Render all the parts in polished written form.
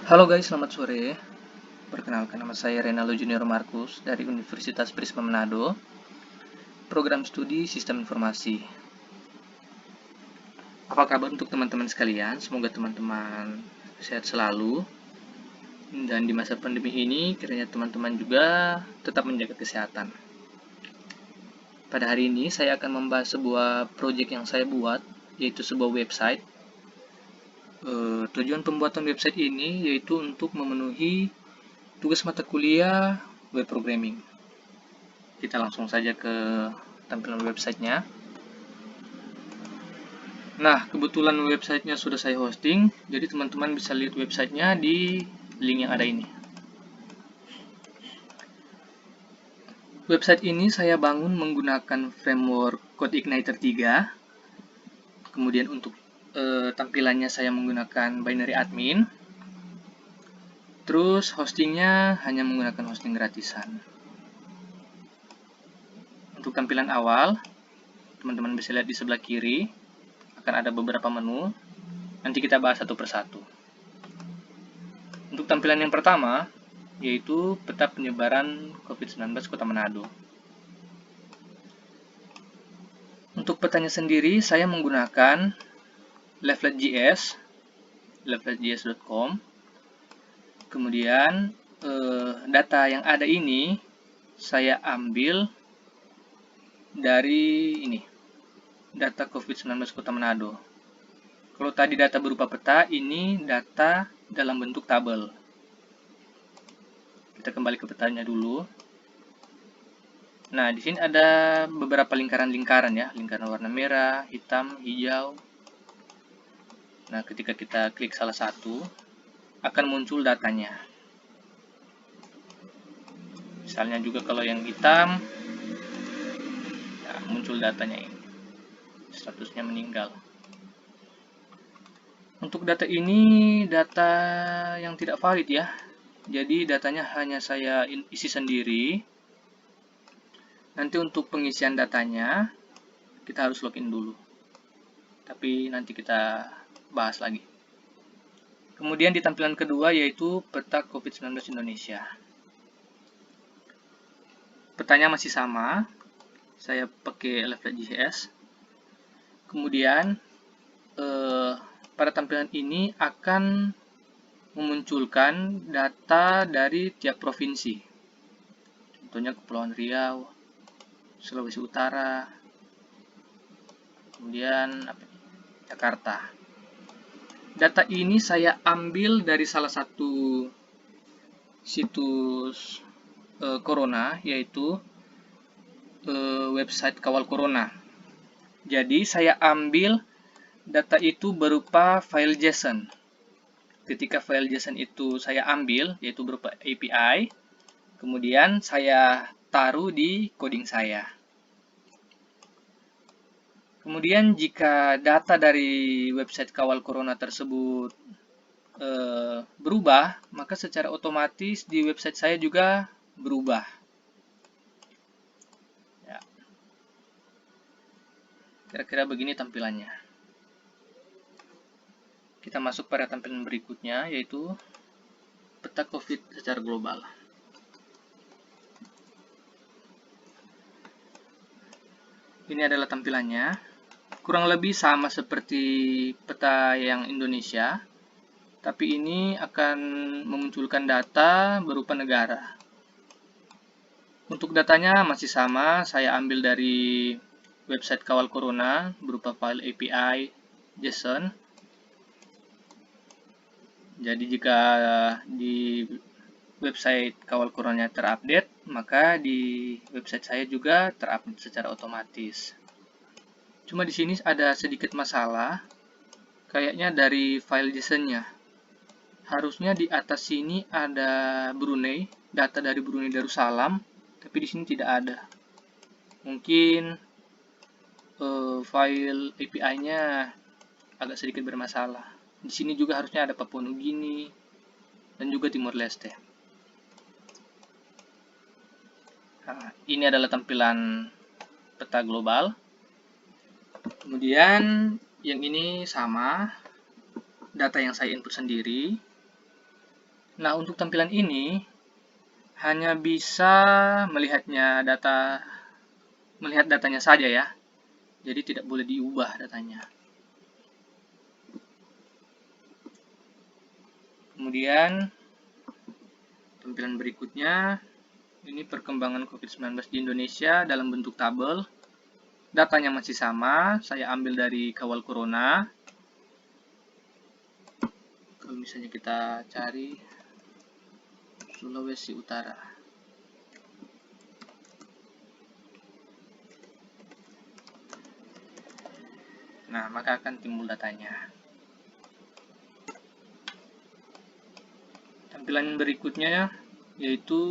Halo guys, selamat sore. Perkenalkan, nama saya Renalo Junior Markus dari Universitas Prisma Manado, program studi Sistem Informasi. Apa kabar untuk teman-teman sekalian? Semoga teman-teman sehat selalu. Dan di masa pandemi ini, kiranya teman-teman juga tetap menjaga kesehatan. Pada hari ini, saya akan membahas sebuah proyek yang saya buat, yaitu sebuah website. Tujuan pembuatan website ini yaitu untuk memenuhi tugas mata kuliah web programming. Kita langsung saja ke tampilan websitenya. Nah, kebetulan websitenya sudah saya hosting, jadi teman-teman bisa lihat websitenya di link yang ada ini. Website ini saya bangun menggunakan framework CodeIgniter 3. Kemudian untuk tampilannya saya menggunakan binary admin. Terus hostingnya hanya menggunakan hosting gratisan. Untuk tampilan awal, teman-teman bisa lihat di sebelah kiri, akan ada beberapa menu. Nanti kita bahas satu persatu. Untuk tampilan yang pertama, yaitu peta penyebaran COVID-19 Kota Manado. Untuk petanya sendiri, saya menggunakan Leaflet.js, leaflet.js.com. Kemudian, data yang ada ini, saya ambil dari ini, data COVID-19 Kota Manado. Kalau tadi data berupa peta, ini data dalam bentuk tabel. Kita kembali ke petanya dulu. Nah, di sini ada beberapa lingkaran-lingkaran ya, lingkaran warna merah, hitam, hijau. Nah, ketika kita klik salah satu, akan muncul datanya. Misalnya juga kalau yang hitam, nah, muncul datanya ini. Statusnya meninggal. Untuk data ini, data yang tidak valid ya. Jadi datanya hanya saya isi sendiri. Nanti untuk pengisian datanya, kita harus login dulu. Tapi nanti kita bahas lagi. Kemudian di tampilan kedua yaitu peta COVID-19 Indonesia. Petanya masih sama, saya pakai Leaflet.js. Kemudian pada tampilan ini akan memunculkan data dari tiap provinsi. Contohnya Kepulauan Riau, Sulawesi Utara, kemudian Jakarta. Data ini saya ambil dari salah satu situs Corona, yaitu website Kawal Corona. Jadi saya ambil data itu berupa file JSON. Ketika file JSON itu saya ambil, yaitu berupa API, kemudian saya taruh di coding saya. Kemudian jika data dari website Kawal Corona tersebut berubah, maka secara otomatis di website saya juga berubah. Ya. Kira-kira begini tampilannya. Kita masuk pada tampilan berikutnya, yaitu peta COVID secara global. Ini adalah tampilannya. Kurang lebih sama seperti peta yang Indonesia, tapi ini akan memunculkan data berupa negara. Untuk datanya masih sama, saya ambil dari website Kawal Corona berupa file API JSON. Jadi jika di website Kawal Corona terupdate, maka di website saya juga terupdate secara otomatis. Cuma di sini ada sedikit masalah, kayaknya dari file JSON-nya. Harusnya di atas sini ada Brunei, data dari Brunei Darussalam, tapi di sini tidak ada. Mungkin file API-nya agak sedikit bermasalah. Di sini juga harusnya ada Papua Nugini dan juga Timor Leste. Nah, ini adalah tampilan peta global. Kemudian yang ini sama, data yang saya input sendiri. Nah, untuk tampilan ini hanya bisa melihat datanya saja ya. Jadi tidak boleh diubah datanya. Kemudian tampilan berikutnya, ini perkembangan COVID-19 di Indonesia dalam bentuk tabel. Datanya masih sama, saya ambil dari Kawal Corona. Kalau misalnya kita cari Sulawesi Utara. Nah, maka akan timbul datanya. Tampilan berikutnya yaitu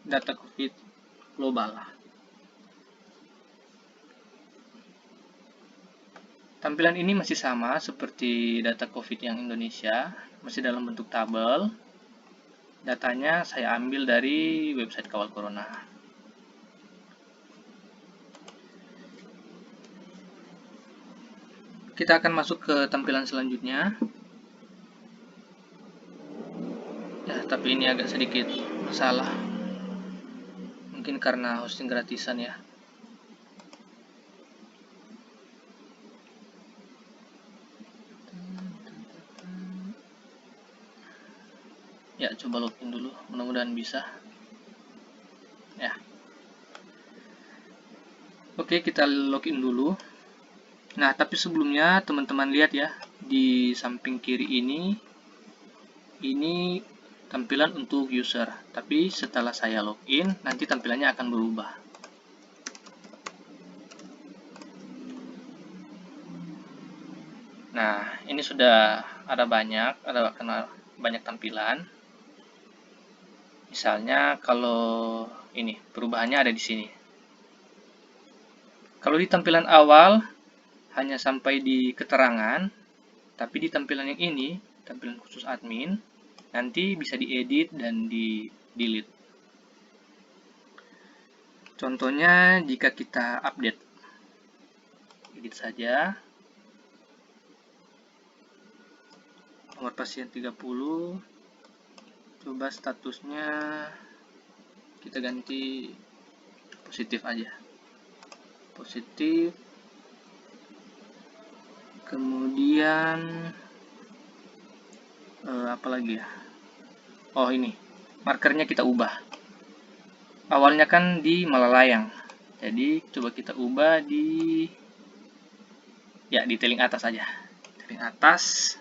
data COVID global. Tampilan ini masih sama seperti data COVID yang Indonesia, masih dalam bentuk tabel. Datanya saya ambil dari website Kawal Corona. Kita akan masuk ke tampilan selanjutnya. Ya, tapi ini agak sedikit masalah. Mungkin karena hosting gratisan ya. Ya, coba login dulu. Mudah-mudahan bisa. Ya. Oke, kita login dulu. Nah, tapi sebelumnya teman-teman lihat ya, di samping kiri ini tampilan untuk user. Tapi setelah saya login, nanti tampilannya akan berubah. Nah, ini sudah ada banyak tampilan. Misalnya kalau ini perubahannya ada di sini. Kalau di tampilan awal hanya sampai di keterangan, tapi di tampilan yang ini, tampilan khusus admin, nanti bisa diedit dan di-delete. Contohnya jika kita update, edit saja. Nomor pasien 30, coba statusnya kita ganti positif aja. Positif. Kemudian apa lagi ya? Oh, ini. Markernya kita ubah. Awalnya kan di Malalayang. Jadi coba kita ubah di tiling atas aja. Tiling atas.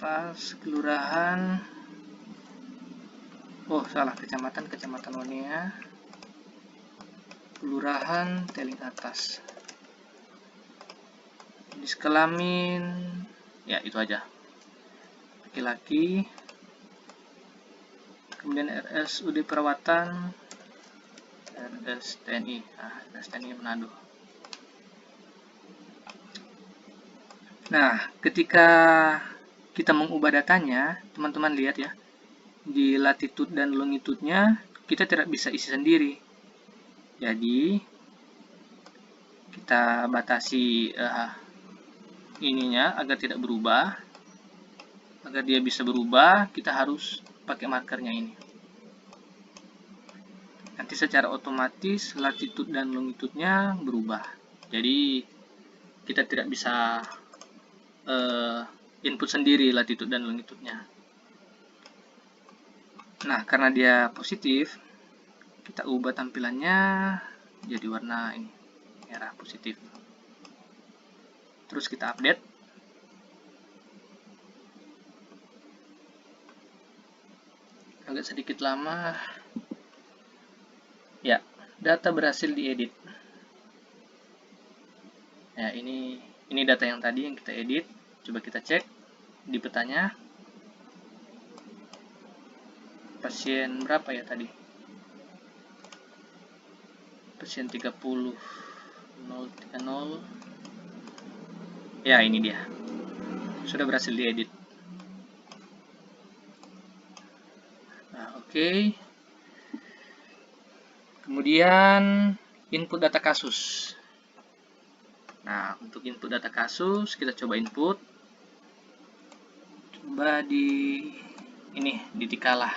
Pas kelurahan. Oh, salah, kecamatan Wonia. Kelurahan Teling Atas. Jenis kelamin ya itu aja. Laki-laki. Kemudian RSUD perawatan RS TNI. RS TNI Manado. Nah, ketika kita mengubah datanya, teman-teman lihat ya, di latitude dan longitude-nya kita tidak bisa isi sendiri. Jadi kita batasi ininya agar tidak berubah. Agar dia bisa berubah, kita harus pakai markernya ini. Nanti secara otomatis latitude dan longitude-nya berubah. Jadi kita tidak bisa input sendiri latitude dan longitude-nya. Nah, karena dia positif, kita ubah tampilannya jadi warna ini, merah positif. Terus kita update. Agak sedikit lama. Ya, data berhasil diedit. Ya, ini data yang tadi yang kita edit. Coba kita cek di petanya. Pasien berapa ya tadi? Pasien 30 030. Ya, ini dia. Sudah berhasil diedit. Nah, oke. Kemudian input data kasus. Nah, untuk input data kasus, kita coba input. Coba di Tikala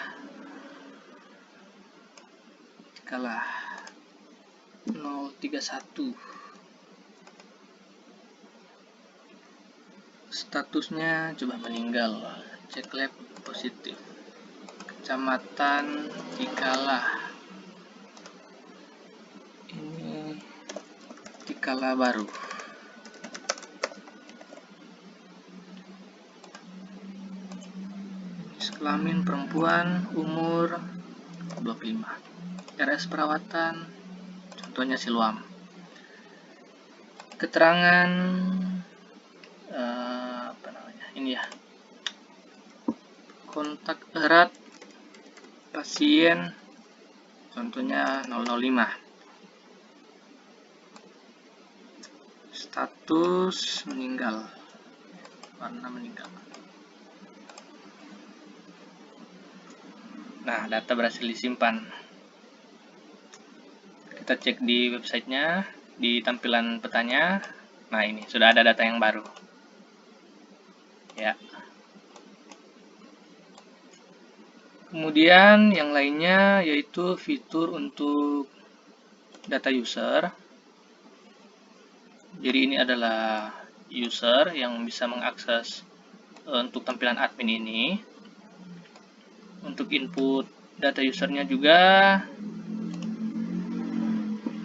031. Statusnya coba meninggal, cek lab positif. Kecamatan Tikala. Ini Tikala baru. Kelamin perempuan, umur 25. RS perawatan, contohnya Siloam. Keterangan ini ya, kontak erat pasien, contohnya 005. Status meninggal, warna meninggal. Nah, data berhasil disimpan. Kita cek di websitenya, di tampilan petanya. Nah, ini sudah ada data yang baru. Ya. Kemudian yang lainnya yaitu fitur untuk data user. Jadi ini adalah user yang bisa mengakses untuk tampilan admin ini. Untuk input data usernya juga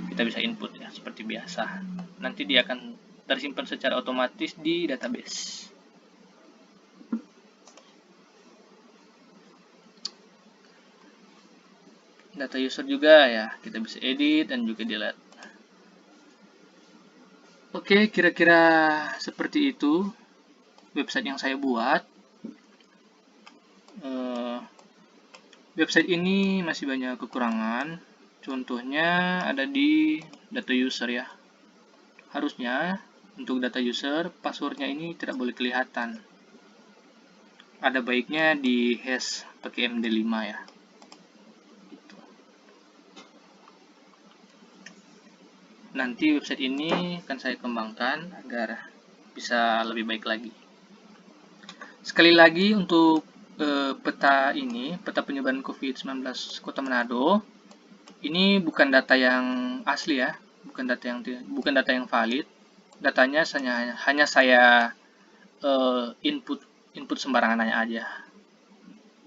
kita bisa input ya seperti biasa. Nanti dia akan tersimpan secara otomatis di database. Data user juga ya, kita bisa edit dan juga delete. Oke, kira-kira seperti itu website yang saya buat. Website ini masih banyak kekurangan. Contohnya ada di data user ya. Harusnya untuk data user passwordnya ini tidak boleh kelihatan. Ada baiknya di hash pakai MD5 ya. Nanti website ini akan saya kembangkan agar bisa lebih baik lagi. Sekali lagi untuk peta penyebaran COVID-19 Kota Manado, ini bukan data yang asli ya, bukan data yang valid. Datanya hanya saya input sembarangan aja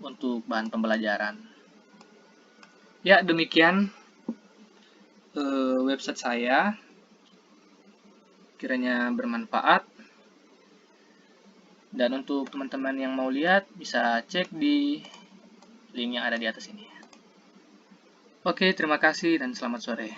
untuk bahan pembelajaran. Ya, demikian website saya. Kiranya bermanfaat. Dan untuk teman-teman yang mau lihat, bisa cek di link yang ada di atas ini. Oke, terima kasih dan selamat sore.